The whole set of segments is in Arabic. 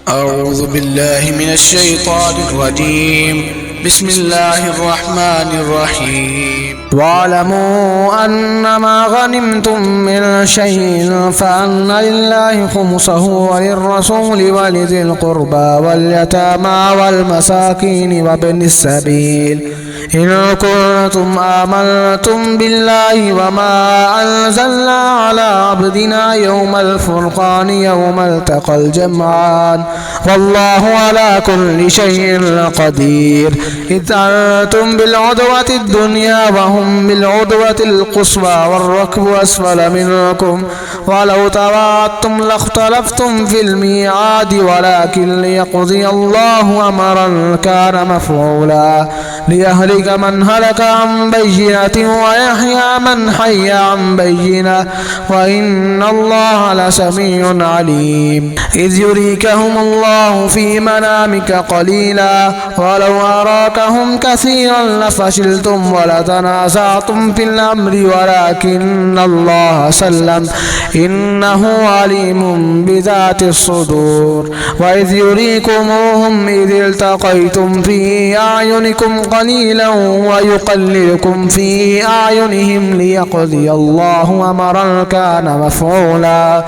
أعوذ بالله من الشيطان الرجيم. بسم الله الرحمن الرحيم. واعلموا أنما غنمتم من شيء فأن لله خمسه وللرسول ولذي القربى واليتامى والمساكين وابن السبيل إن كنتم آمنتم بالله وما أنزلنا على عبدنا يوم الفرقان يوم التقى الجمعان والله على كل شيء قدير. إذ أنتم بالعدوة الدنيا وهم بالعدوة القصوى والركب أسفل منكم ولو تواعدتم لاختلفتم في الميعاد ولكن ليقضي الله أمرا كان مفعولا ليهلك من هلك عن بينة ويحيى من حي عن بينة وإن الله لسميع عليم. إذ يريكهم الله في منامك قليلا ولو أراكهم كثيرا لفشلتم ولتنازعتم في الأمر ولكن الله سلم إنه عليم بذات الصدور. وإذ يريكموهم إذ التقيتم في أعينكم قليلا ويقللكم في أعينهم ليقضي الله أمرا كان مفعولا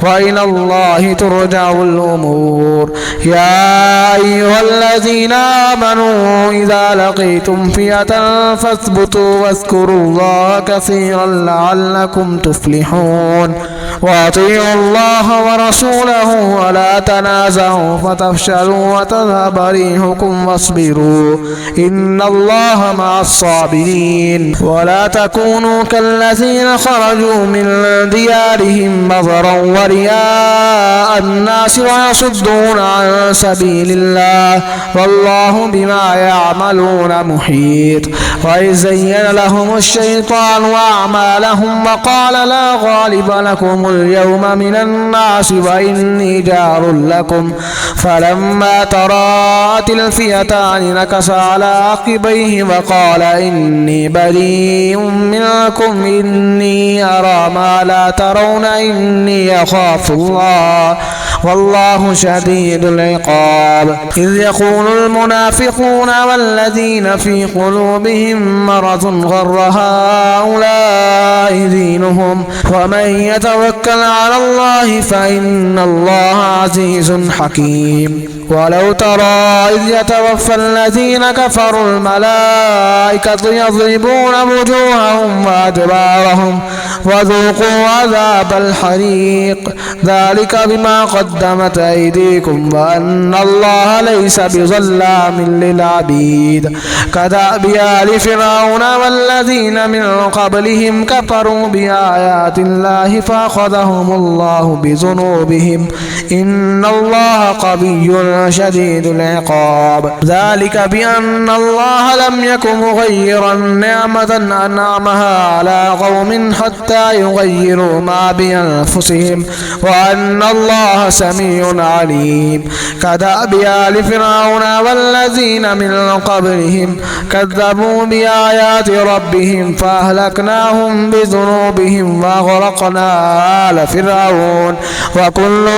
وإلى الله ترجع الأمور. يا أيها الذين آمنوا إذا لقيتم فئة فاثبتوا واذكروا الله كثيرا لعلكم تفلحون. وأطيعوا الله ورسوله ولا تنازعوا فتفشلوا وتذهب ريحكم واصبروا إن الله مع الصابرين. ولا تكونوا كالذين خرجوا من ديارهم بطرا ورئاء الناس ويصدون عن سبيل الله والله بما يعملون محيط. وإذ زين لهم الشيطان أعمالهم وقال لا غالب لكم اليوم من الناس وإني جار لكم فلما تراءت الفئتان نكص على عقبيه وقال إني بريء منكم إني أرى ما لا ترون إني أخاف الله والله شديد العقاب. إذ يقول المنافقون والذين في قلوبهم مرض غر هؤلاء دينهم ومن يتوكل على الله فإن الله عزيز حكيم. ولو ترى إذ يتوفى الذين كفروا الملائكة يضربون وجوههم وأدبارهم وذوقوا عذاب الحريق ذلك بما قدمت أيديكم وأن الله ليس بظلام للعبيد. كدأب آل فرعون والذين من قبلهم كفروا بآيات الله فأخذهم الله بذنوبهم إن الله قوي شديد العقاب. ذلك بأن الله لم يكن مغيرا نعمة أنعمها على قوم حتى يغيروا ما بأنفسهم وأن الله سميع عليم. كدأب آل فرعون والذين من قبلهم كذبوا بآيات ربهم فأهلكناهم بذنوبهم وأغرقنا آل فرعون وكل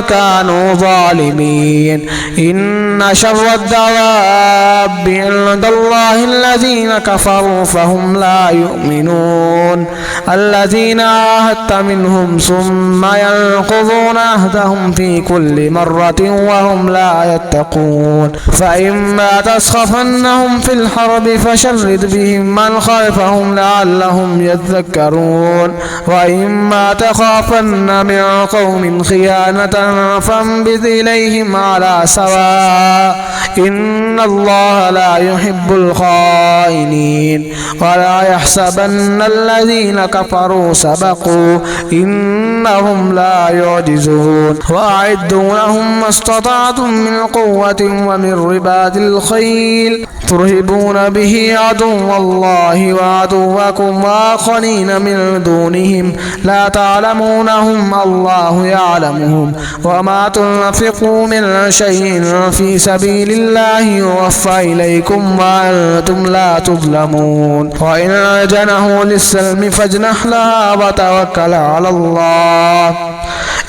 كانوا ظالمين. إن شر الدواب عند الله الذين كفروا فهم لا يؤمنون. الذين عاهدت منهم ثم ينقضون عهدهم في كل مرة وهم لا يتقون. فإما تسخفنهم في الحرب فشرد بهم من خلفهم لعلهم يذكرون. وإما تخافن من قوم خيانة فانبذ إليهم على سواء إن الله لا يحب الخائنين. ولا يحسبن الذين كفروا سبقوا إنهم لا يعجزون. وأعدوا لهم ما استطعتم من قوة ومن رباط الخيل ترهبون به عدو الله وعدوكم وآخرين من دونهم لا تعلمونهم الله يعلمهم وما تنفقوا من شيء في سبيل الله يوفى إليكم وأنتم لا تظلمون. وإن جنحوا للسلم فاجنح لها وتوكل على الله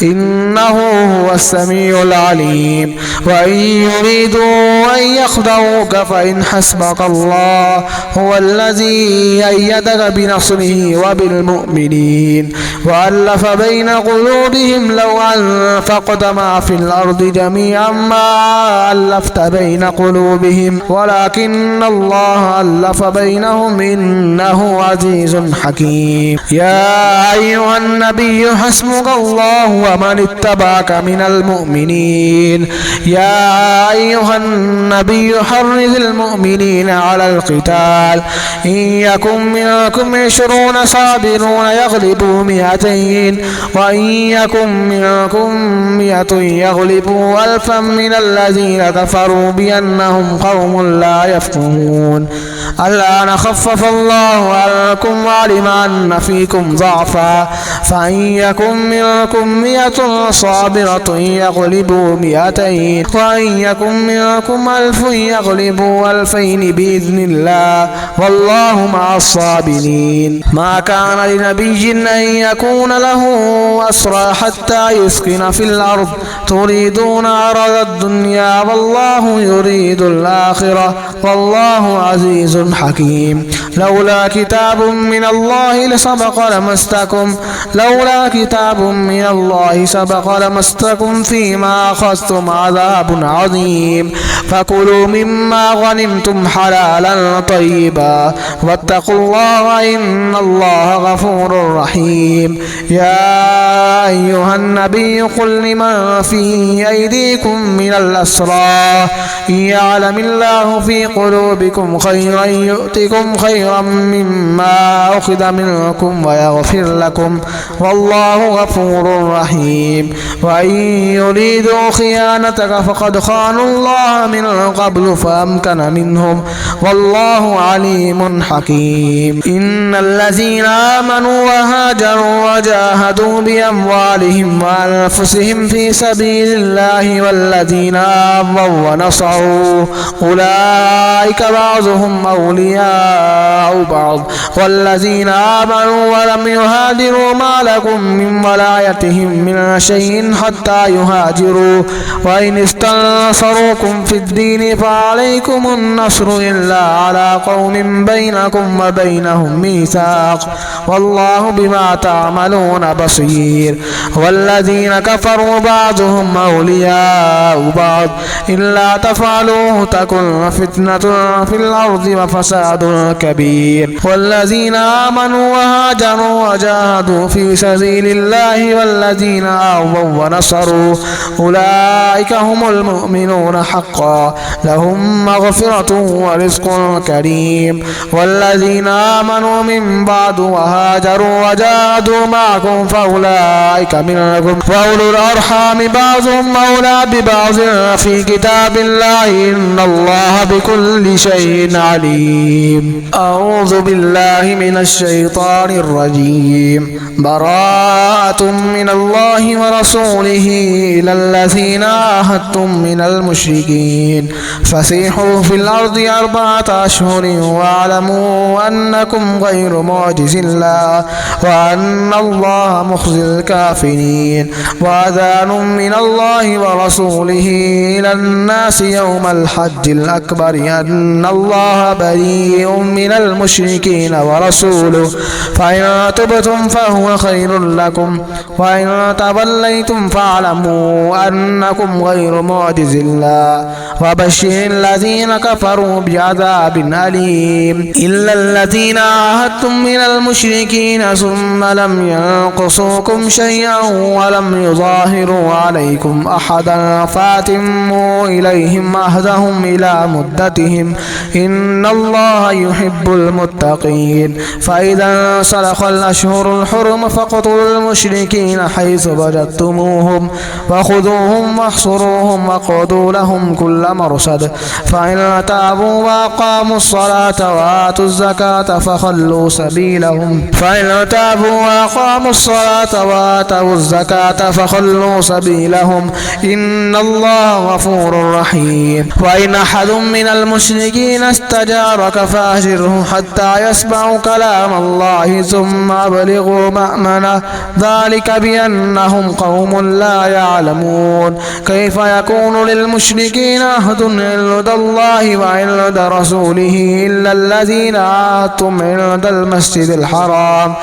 إنه هو السميع العليم وإن يريدوا أن يخدعوك فإن حسبك الله هو الذي أيدك بنصره وبالمؤمنين وألف بين قلوبهم لو أنفقت ما في الأرض جميعا ما ألفت بين قلوبهم ولكن الله ألف بينهم إنه عزيز حكيم يا أيها النبي حسبك الله ومن اتبعك من المؤمنين يا أيها النبي حرض المؤمنين على القتال إن يكن منكم 20 صابرون يغلبوا 200 وإن يكن منكم 100 يغلبوا 1000 من الذين كفروا بأنهم قوم لا يفقهون الآن خفف الله عنكم وعلم أن فيكم ضعفا فإن يكن منكم 100 صابرة يغلبوا 200 وإن يكن منكم 1000 يغلبوا 2000 بإذن الله والله مع الصابرين ما كان لنبي أن يكون له أسرى حتى يسكن في الأرض تريدون عرض الدنيا والله يريد الآخرة والله عزيز حكيم لولا كتاب من الله سبق لمستكم فيما أخذتم عذاب عظيم فكلوا مما غنمتم حلالا طيبا واتقوا الله إن الله غفور رحيم يا أيها النبي قل لمن في أيديكم من الأسرى إن يعلم الله في قلوبكم خيرا يؤتكم خيرا مما أخذ منكم ويغفر لكم والله غفور رحيم وإن يريدوا خيانتك فقد خانوا الله من قبل فأمكن منهم والله عليم حكيم إن الذين آمنوا وهاجروا وجاهدوا بأموالهم وأنفسهم في سبيل الله والذين آووا ونصروا أولئك بعضهم أولياء بعض والذين آمنوا ولم يهاجروا ما لكم من ولايتهم من شيء حتى يهاجروا وإن استنصروكم في الدين فعليكم النصر إلا على قوم بينكم وبينهم ميثاق والله بما تعملون بصير والذين كفروا بعضهم أولياء بعض إلا تفعلوه تكن فتنة في الأرض وفساد كبير والذين آمنوا وهاجروا وجاهدوا في سبيل الله والذين آووا ونصروا أولئك هم المؤمنون حقا لهم مغفرة ورزق كريم والذين آمنوا من بعد وهاجروا وجاهدوا معكم فأولئك منكم وأولو الأرحام بعضهم أولى ببعض في كتاب الله إن الله بكل شيء عليم أعوذ بالله من الشيطان الرجيم براءة من الله ورسوله إلى الذين عاهدتم من المشركين فسيحوا في الأرض 4 أشهر واعلموا أنكم غير معجز الله وأن الله مخزي الكافرين وأذان من الله ورسوله إلى الناس يوم الحج الأكبر أن الله بريء من المشركين ورسوله فإن تبتم فهو خير لكم وإن توليتم فاعلموا أنكم غير معجز الله وبشر الذين كفروا بعذاب أليم إلا الذين عاهدتم من المشركين ثم لم ينقصوكم شيئا ولم يظاهروا عليكم أحدا فأتموا إليهم عهدهم إلى مدتهم إن الله يحب المتقين فإذا انسلخ الأشهر الحرم فاقتلوا المشركين حيث وجدتموهم وخذوهم واحصروهم واقعدوا لهم كل مرصد فإن تابوا وأقاموا الصلاة وآتوا الزكاة فخلوا سبيلهم إن الله غفور رحيم وإن أحد من المشركين استجارك فأجره عنه حتى يسمعوا كلام الله ثم أبلغوا مأمنه ذلك بأنهم قوم لا يعلمون كيف يكون للمشركين عهد عند الله وعند رسوله إلا الذين عاهدتم عند المسجد الحرام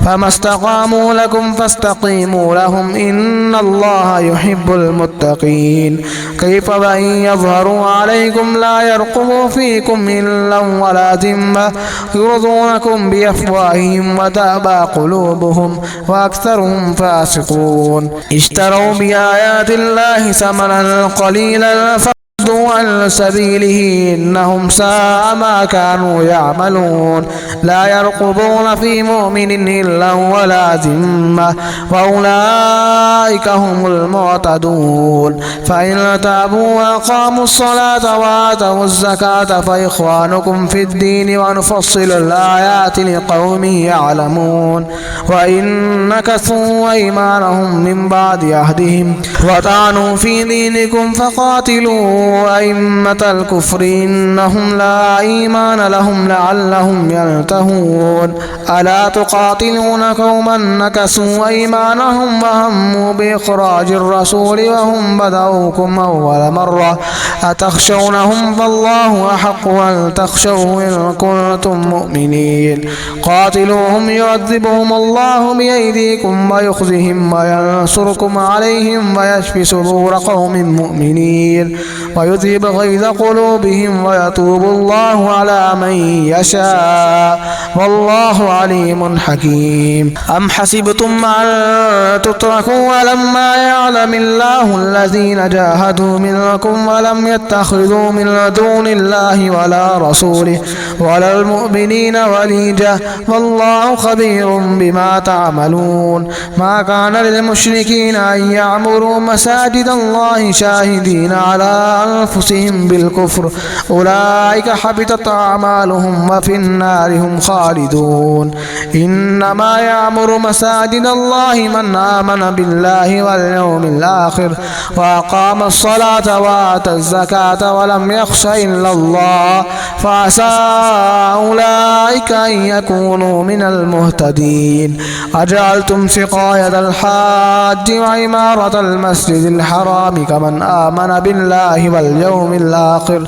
فما استقاموا لكم فاستقيموا لهم إن الله يحب المتقين كيف وإن يظهروا عليكم لا يرقبوا فيكم إلا ولا ذمة يرضونكم بأفواههم وتأبى قلوبهم وأكثرهم فاسقون اشتروا بآيات الله ثمنا قليلا فصدوا عن سبيله إنهم ساء ما كانوا يعملون لا يرقبون في مؤمن إلا ولا ذمة وأولئك هم المعتدون فإن تابوا وأقاموا الصلاة وآتوا الزكاة فإخوانكم في الدين ونفصل الآيات لقوم يعلمون وإن نكثوا أيمانهم من بعد عهدهم وطعنوا في دينكم فقاتلوا أئمة الكفر إنهم لا إيمان لهم لعلهم ينتهون ألا تقاتلون قوما نكثوا أيمانهم وهموا بإخراج الرسول وهم بدأوكم أول مرة أتخشونهم فالله أحق أن تخشوه إن كنتم مؤمنين قاتلوهم يعذبهم الله بأيديكم ويخزهم وينصركم عليهم ويشفي صدور قوم مؤمنين ويذهب غيظ قلوبهم ويتوب الله على من يشاء والله عليم حكيم أم حسبتم أن تتركوا ولما يعلم الله الذين جاهدوا منكم ولم يتخذوا من دون الله ولا رسوله ولا المؤمنين وليجة والله خبير بما تعملون ما كان للمشركين أن يعمروا مساجد الله شاهدين على أنفسهم بالكفر أولئك حبطت أعمالهم وفي النار هم خالدون إنما يعمر مساجد الله من آمن بالله واليوم الآخر وأقام الصلاة وآتى الزكاة ولم يخش إلا الله فعسى أولئك أن يكونوا من المهتدين أجعلتم سقاية الحاج وعمارة المسجد الحرام كمن آمن بالله واليوم الآخر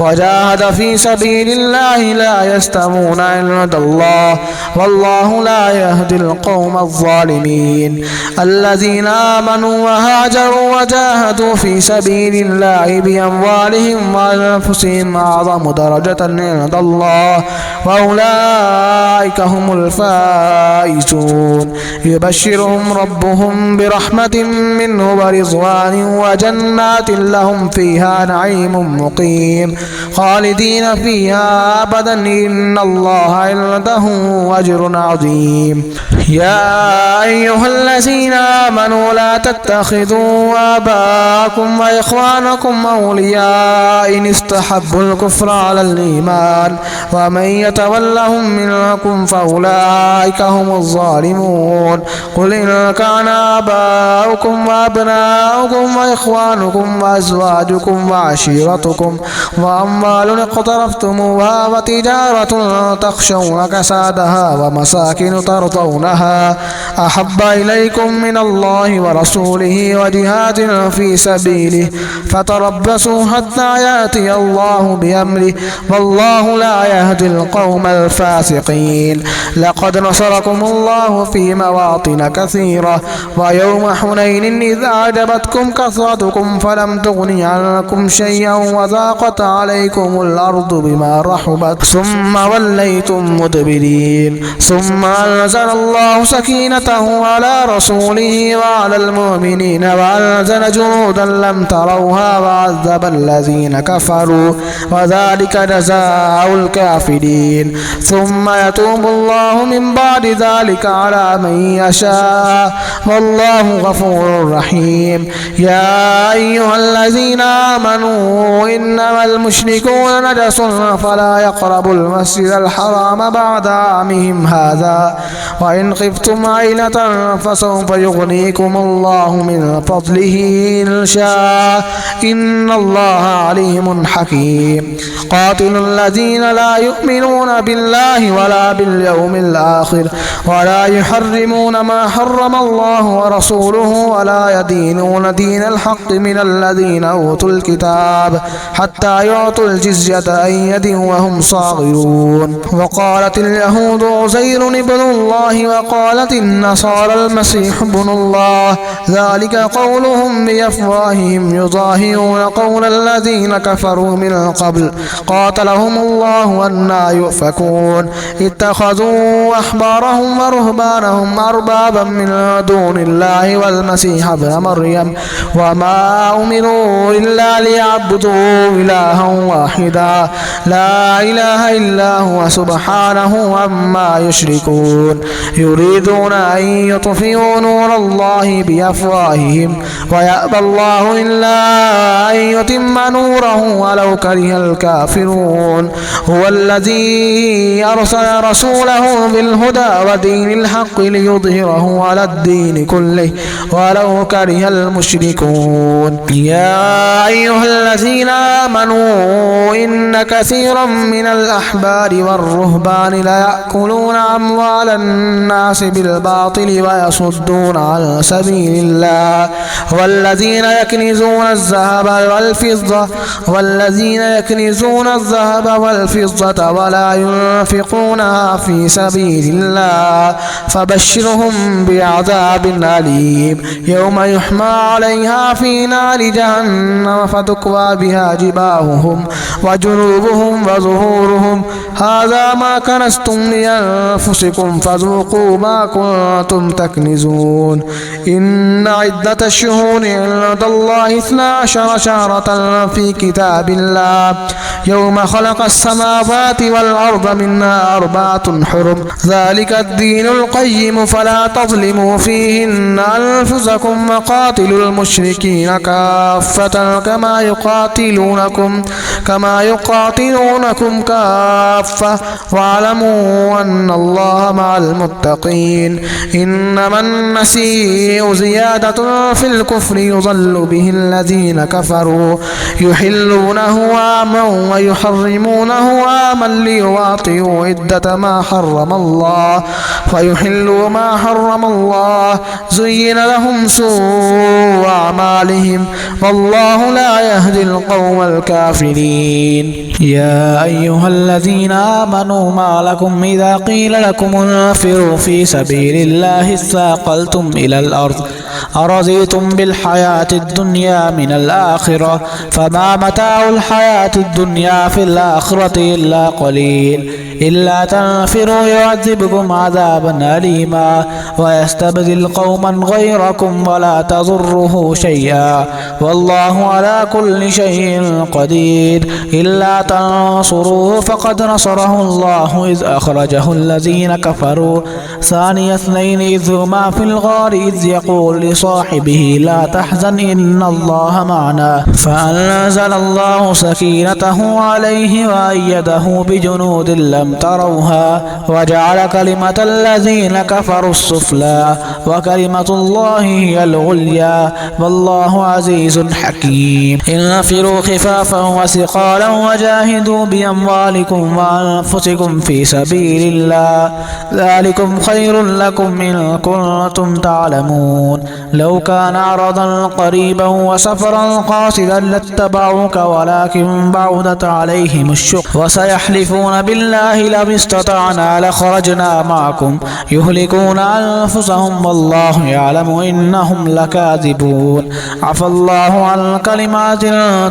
وجاهد في سبيل الله لا يستوون عند الله والله لا يهدي القوم الظالمين الذين آمنوا وهاجروا وجاهدوا في سبيل الله بأموالهم وأنفسهم أعظم درجة عند الله وأولئك هم الفائزون يبشرهم ربهم برحمة منه ورضوان وجنات لهم فيها نعيم مقيم خالدين فيها أبدا إن الله عنده أجر عظيم يا أيها الذين آمنوا لا تتخذوا آباءكم وإخوانكم أولياء إن استحبوا الكفر على الإيمان ومن يتولهم منكم فأولئك هم الظالمون قل إن كان آباؤكم وأبناؤكم وإخوانكم وأزواجكم وعشيرتكم وأموال اقترفتموها وتجارة تخشون كسادها ومساكن ترضونها أحب إليكم من الله ورسوله وجهاد في سبيله فتربصوا حتى يأتي الله بأمره والله لا يهدي القوم الفاسقين لقد نصركم الله في مواطن كثيرة ويوم حنين إذ أعجبتكم كثرتكم فلم تغن عنكم شيئا وضاقت عليكم الأرض بما رحبت ثم وليتم مدبرين ثم أنزل الله سكينته على رسوله وعلى المؤمنين وأنزل جنودا لم تروها وعذب الذين كفروا وذلك جزاء الكافرين ثم يتوب الله من بعد ذلك على من يشاء والله غفور رحيم يا أيها الذين آمنوا إنما المشركون نجس فلا يقربوا المسجد الحرام بعد عامهم هذا وإن وإن خفتم عيلة فسوف يغنيكم الله من فضله إن شاء إن الله عليم حكيم قاتلوا الذين لا يؤمنون بالله ولا باليوم الآخر ولا يحرمون ما حرم الله ورسوله ولا يدينون دين الحق من الذين أوتوا الكتاب حتى يعطوا الجزية عن يد وهم صاغرون وقالت اليهود عزير ابن الله وقالت النصارى المسيح ابن الله ذلك قولهم بأفواههم يضاهئون قول الذين كفروا من قبل قاتلهم الله أنى يؤفكون اتخذوا أحبارهم ورهبانهم أربابا من دون الله والمسيح ابن مريم وما أمروا إلا ليعبدوا إلها واحدا لا إله إلا هو سبحانه عما يشركون يريدون أن يطفئوا نور الله بأفواههم ويأبى الله إلا أن يتم نوره ولو كره الكافرون هو الذي أرسل رسوله بالهدى ودين الحق ليظهره على الدين كله ولو كره المشركون يا أيها الذين آمنوا إن كثيرا من الأحبار والرهبان ليأكلون أموال الناس بالباطل ويصدون عن سبيل الله والذين يكنزون الذهب والفضة ولا ينفقونها في سبيل الله فبشرهم بعذاب أليم يوم يحمى عليها في نار جهنم فتكوى بها جباههم وجنوبهم وظهورهم هذا ما كنزتم لأنفسكم فذوقوا ما كنتم تكنزون إن عدة الشهور عند الله 12 شهرا في كتاب الله يوم خلق السماوات والأرض منها 4 حرم ذلك الدين القيم فلا تظلموا فيهن أنفسكم وقاتلوا المشركين كافة كما يقاتلونكم كافة واعلموا أن الله مع المتقين إنما النسيء زيادة في الكفر يضل به الذين كفروا يحلونه عاما ويحرمونه عاما ليواطئوا عدة ما حرم الله فيحلوا ما حرم الله زين لهم سوء أعمالهم والله لا يهدي القوم الكافرين يا أيها الذين آمنوا ما لكم إذا قيل لكم انفروا في سبيل الله اثاقلتم إلى الأرض أرضيتم بالحياة الدنيا من الآخرة فما متاع الحياة الدنيا في الآخرة إلا قليل إلا تنفروا يعذبكم عذابا أليما ويستبدل قوما غيركم ولا تضره شيئا والله على كل شيء قدير إلا تنصروه فقد نصره الله إذ أخرجه الذين كفروا ثاني اثنين إذ هما في الغار إذ يقول لصاحبه لا تحزن إن الله معنا فأنزل الله سكينته عليه وأيده بجنود لم تروها وجعل كلمة الذين كفروا السفلى وكلمة الله هي العليا والله عزيز حكيم انفروا خفافا وثقالا وجاهدوا بأموالكم وأنفسكم في سبيل الله ذلكم خير لكم إن كنتم تعلمون لو كان عرضا قريبا وسفرا قاصدا لاتبعوك ولكن بعدت عليهم الشق وسيحلفون بالله لو استطعنا لخرجنا معكم يهلكون أنفسهم والله يعلم إنهم لكاذبون عفى الله عن كلمات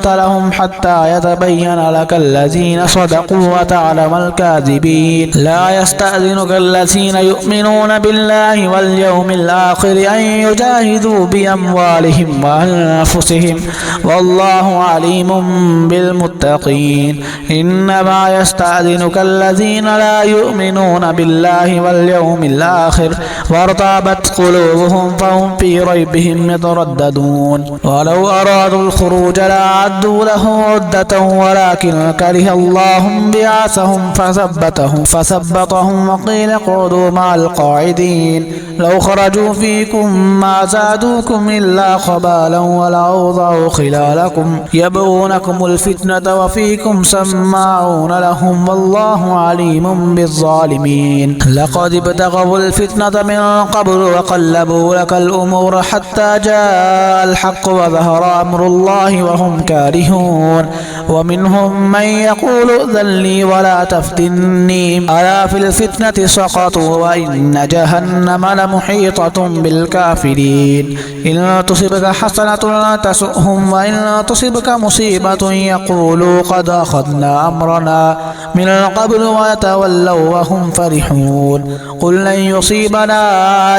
لهم حتى يتبين لك الذين صدقوا وتعلم الكاذبين لا يستأذنك الذين يؤمنون بالله واليوم الآخر أن يجاهدوا بأموالهم وأنفسهم والله عليم بالمتقين إنما يستأذنك الذين لا يؤمنون بالله واليوم الآخر وارتابت قلوبهم فهم في ريبهم يترددون ولو أرادوا الخروج لأعدوا له عدة ولكن كره الله بعاثهم فثبتهم وقيل اقعدوا مع القاعدين لو خرجوا فيكم ما زادوكم إلا خبالا ولأوضعوا خلالكم يبغونكم الفتنة وفيكم سماعون لهم والله عليم بالظالمين لقد ابتغوا الفتنة من قبل وقلبوا لك الأمور حتى جاء الحق وظهر أمر الله وهم كارهون ومنهم من يقول ائذن لي ولا تفتني ألا في الفتنة سقطوا وإن جهنم لمحيطة بالكافرين إن تصبك حسنة تسؤهم وإن تصبك مصيبة يقولوا قد أخذنا أمرنا من قبل ويتولوا وهم فرحون قل لن يصيبنا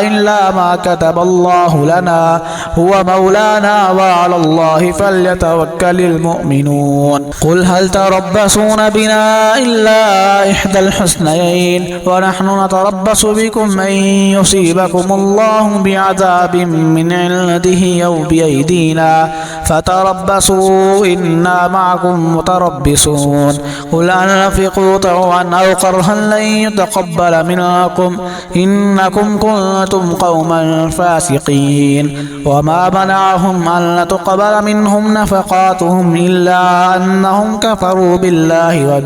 إلا ما كتب الله لنا هو مولانا وعلى الله فليتوكل المؤمنون قل هل تربصون بنا إلا إحدى الحسنيين ونحن نتربص بكم أن يصيبكم الله بعذاب من عنده أو بأيدينا فتربصوا إنا معكم متربصون قل أنفقوا طوعا أو كرها لن يتقبل منكم إنكم كنتم قوما فاسقين وما منعهم أن تقبل منهم نفقاتهم إلا أنهم كفروا بالله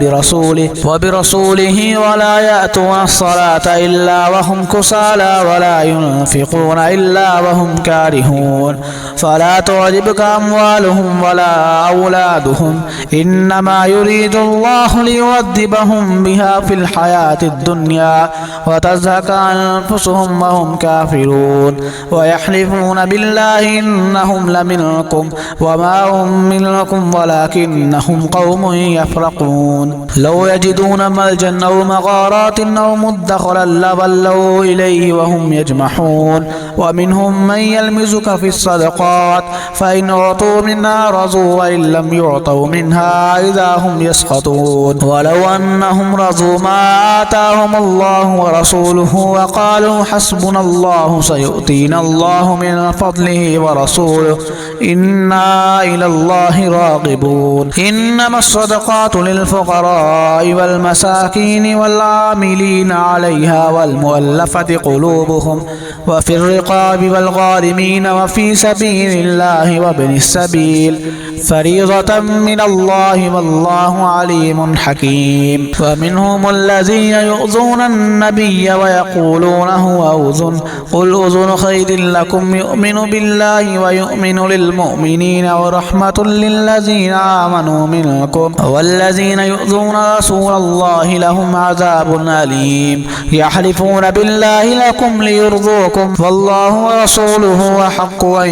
وبرسوله ولا يأتون الصلاة إلا وهم كسالى ولا ينفقون إلا وهم كارهون فلا تعجبك أموالهم ولا أولادهم إنما يريد الله ليعذبهم بها في الحياة الدنيا وتزهق أنفسهم وهم كافرون ويحلفون بالله إنهم لمنكم وما هم منكم ولكنهم قوم يفرقون لو يجدون ملجا أو مغارات أو مدخلا لولوا إليه وهم يجمحون ومنهم من يلمزك في الصدقات فإن أعطوا منها رضوا وإن لم يعطوا منها إذا هم يسخطون ولو أنهم رضوا ما آتاهم الله ورسوله وقالوا حسبنا الله سيؤتينا الله من فضله ورسوله إنا إلى الله راغبون إنما الصدقات للفقراء والمساكين والعاملين عليها والمؤلفة قلوبهم وفي الرقاب والغارمين وفي سبيل الله وابن السبيل فريضة من الله والله عليم حكيم ومنهم الذين يؤذون النبي ويقولون هو أذن قل أذن خير لكم يؤمن بالله ويؤمن للمؤمنين ورحمة للذين آمنوا منكم والذين يؤذون رسول الله لهم عذاب أليم يحلفون بالله لكم ليرضوكم والله ورسوله أحق أن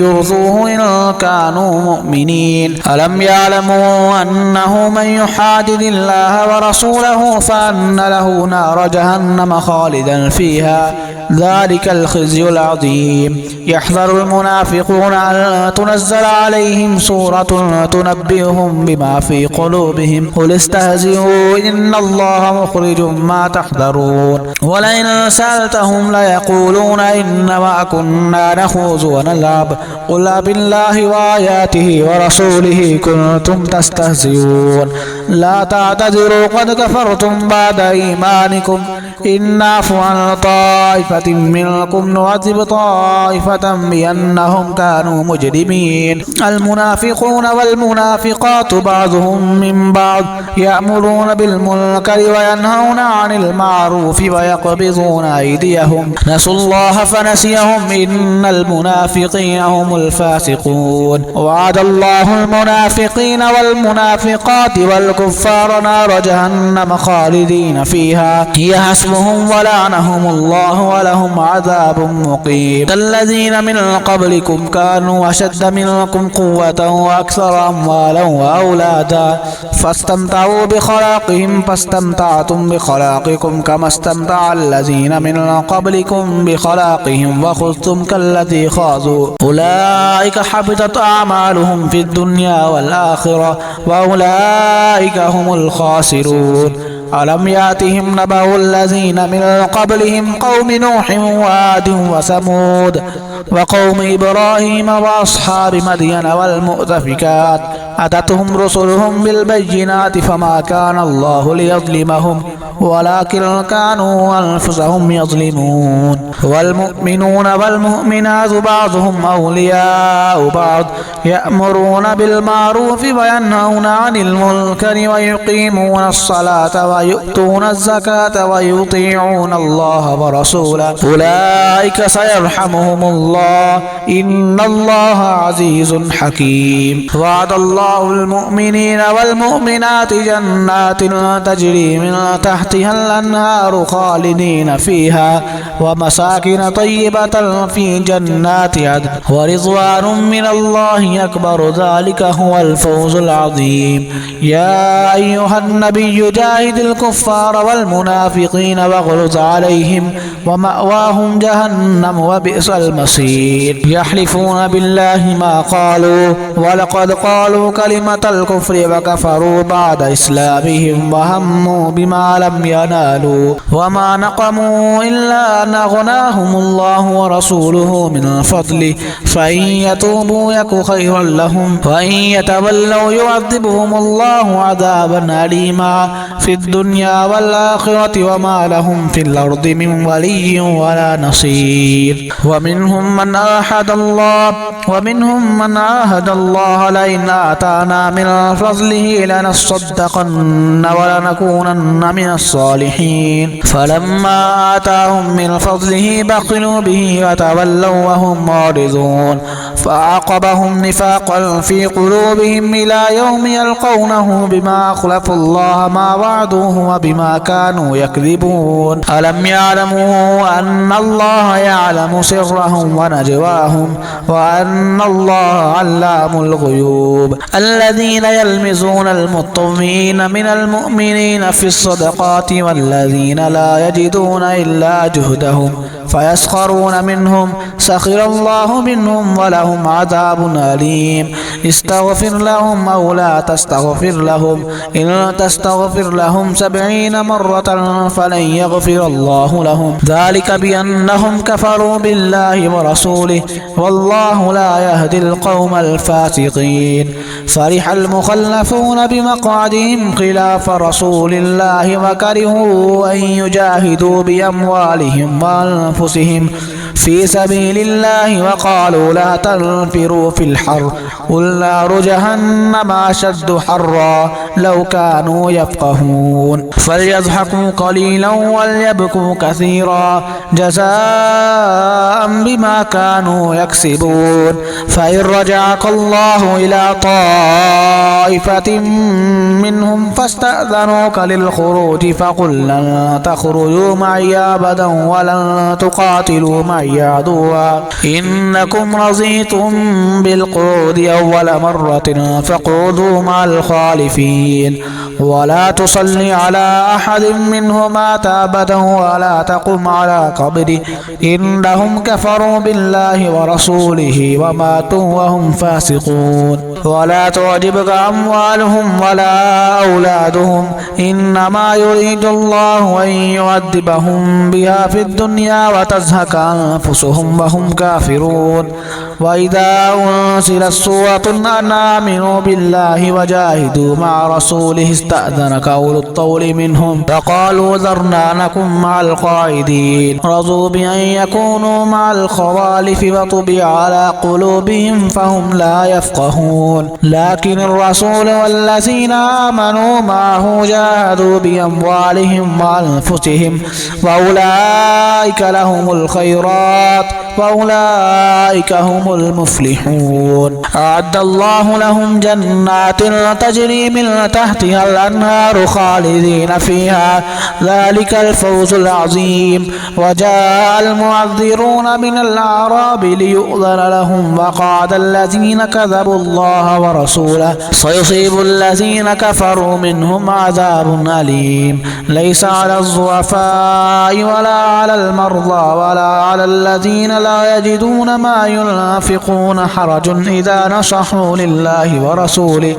يرضوه إن كانوا مؤمنين ألم يعلموا أنه من يحادد الله ورسوله فأن له نار جهنم خالدا فيها ذلك الخزي العظيم يحذر المنافقون أن تنزل عليهم سورة تنبئهم بما في قلوبهم قل استهزئوا إن الله مخرج ما تحذرون ولئن سألتهم ليقولون إنما كنا نخوض ونلعب قل بالله وآياته ورسوله كنتم تستهزئون لا تعتذروا قد كفرتم بعد إيمانكم إن نعفو عن طائفة منكم نعذب طائفة بأنهم كانوا مجرمين المنافقون والمنافقات بعضهم من بعض يأمرون بالمنكر وينهون عن المعروف ويقبضون أيديهم نسوا الله فنسيهم إن المنافقين هم الفاسقون وعد الله المنافقين والمنافقات والكفار نار جهنم خالدين فيها هي حسبهم ولعنهم الله ولهم عذاب مقيم الذين من قبلكم كانوا أشد منكم قوة وأكثر أموالا وأولادا فاستمتعوا بخلاقهم فاستمتعتم بخلاقكم كما استمتع الذين من قبلكم بخلاقهم وخذتم كالذي خاضوا أولئك حبطت أعمالهم في الدنيا والآخرة وأولئك هم الخاسرون ألم يأتهم نبأ الذين من قبلهم قوم نوح وعاد وثمود وقوم إبراهيم وأصحاب مدين والمؤتفكات أتتهم رسلهم بالبينات فما كان الله ليظلمهم ولكن كانوا أنفسهم يظلمون والمؤمنون والمؤمنات بعضهم أولياء بعض يأمرون بالمعروف وينهون عن المنكر ويقيمون الصلاة ويؤتون الزكاة ويطيعون الله ورسوله أولئك سيرحمهم الله إن الله عزيز حكيم وعد الله المؤمنين والمؤمنات جنات تجري من تحتها الأنهار خالدين فيها ومساكن طيبة في جنات عدن ورضوان من الله أكبر ذلك هو الفوز العظيم يا أيها النبي جاهد الكفار والمنافقين واغلظ عليهم ومأواهم جهنم وبئس المصير يحلفون بالله ما قالوا ولقد قالوا كلمة الكفر وكفروا بعد إسلامهم وهموا بما لم ينالوا وما نقموا إلا أن أغناهم الله ورسوله من فضله فإن يتوبوا يك خيرا لهم وإن يتولوا يعذبهم الله عذابا أليما في الدنيا والآخرة وما لهم في الأرض من ولي ولا نصير ومنهم من عاهد الله لئن آتانا من فضله لنصدقن ولنكونن من الصالحين فلما آتاهم من فضله بخلوا به وتولوا وهم معرضون فأعقبهم نفاقا في قلوبهم إلى يوم يلقونه بما أخلفوا الله ما وعدوه وبما كانوا يكذبون ألم يعلموا أن الله يعلم سرهم ونجواهم وأن الله علام الغيوب الذين يلمزون المطوعين من المؤمنين في الصدقات والذين لا يجدون إلا جهدهم فيسخرون منهم سخر الله منهم ولهم عذاب أليم استغفر لهم أو لا تستغفر لهم إن تستغفر لهم 70 مرة فلن يغفر الله لهم ذلك بأنهم كفروا بالله ورسوله والله لا يهدي القوم الفاسقين فرح المخلفون بمقعدهم خلاف رسول الله وكرهوا أن يجاهدوا بأموالهم وأنفسهم في سبيل الله وقالوا لا تنفروا في الحر قل نار جهنم أشد حرا لو كانوا يفقهون فليضحكوا قليلا وليبكوا كثيرا جزاء بما كانوا يكسبون فإن رجعك الله إلى طائفة منهم فاستأذنوك للخروج فقل لن تخرجوا معي أبدا ولن تقاتلوا معي عدوا إنكم رضيتم بالقعود أول مرة فاقعدوا مع الخالفين ولا تصل على أحد منهم مات أبدا ولا تقم على قبره إنهم كفروا بالله ورسوله وماتوا وهم فاسقون ولا تعجبك أموالهم ولا أولادهم إنما يريد الله أن يعذبهم بها في الدنيا وتزهق أنفسهم وهم كافرون وإذا أنزلت سورة أن آمنوا بالله وجاهدوا مع رسوله استأذنك أولو الطول منهم فقالوا ذرنا نكن مع القاعدين رضوا بأن يكونوا مع الخوالف وطبع على قلوبهم فهم لا يفقهون لكن الرسول والذين آمنوا معه جاهدوا بأموالهم وأنفسهم وأولئك لهم الخيرات وأولئك هم المفلحون أعد الله لهم جنات تجري من تحتها الأنهار خالدين فيها ذلك الفوز العظيم وجاء المعذرون من الأعراب ليؤذن لهم وقعد الذين كذبوا الله ورسوله سيصيب الذين كفروا منهم عذاب أليم ليس على الضعفاء ولا على المرضى ولا على الذين لا يجدون ما ينفقون حرج إذا نصحوا لله ورسوله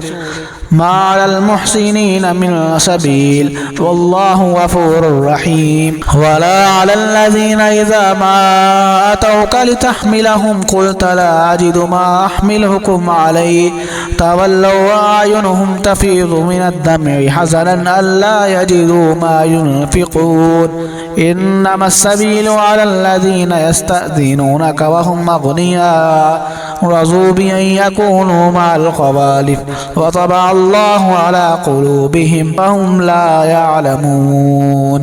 ما على المحسنين من سبيل والله غفور رحيم. ولا على الذين إذا ما أتوك لتحملهم قلت لا أجد ما أحملكم عليه تولوا وأعينهم تفيض من الدمع حزنا ألا يجدوا ما ينفقون إنما السبيل على الذين يستأذنونك وهم أغنياء رضوا بأن يكونوا مع الخوالف وطبع الله على قلوبهم فهم لا يعلمون.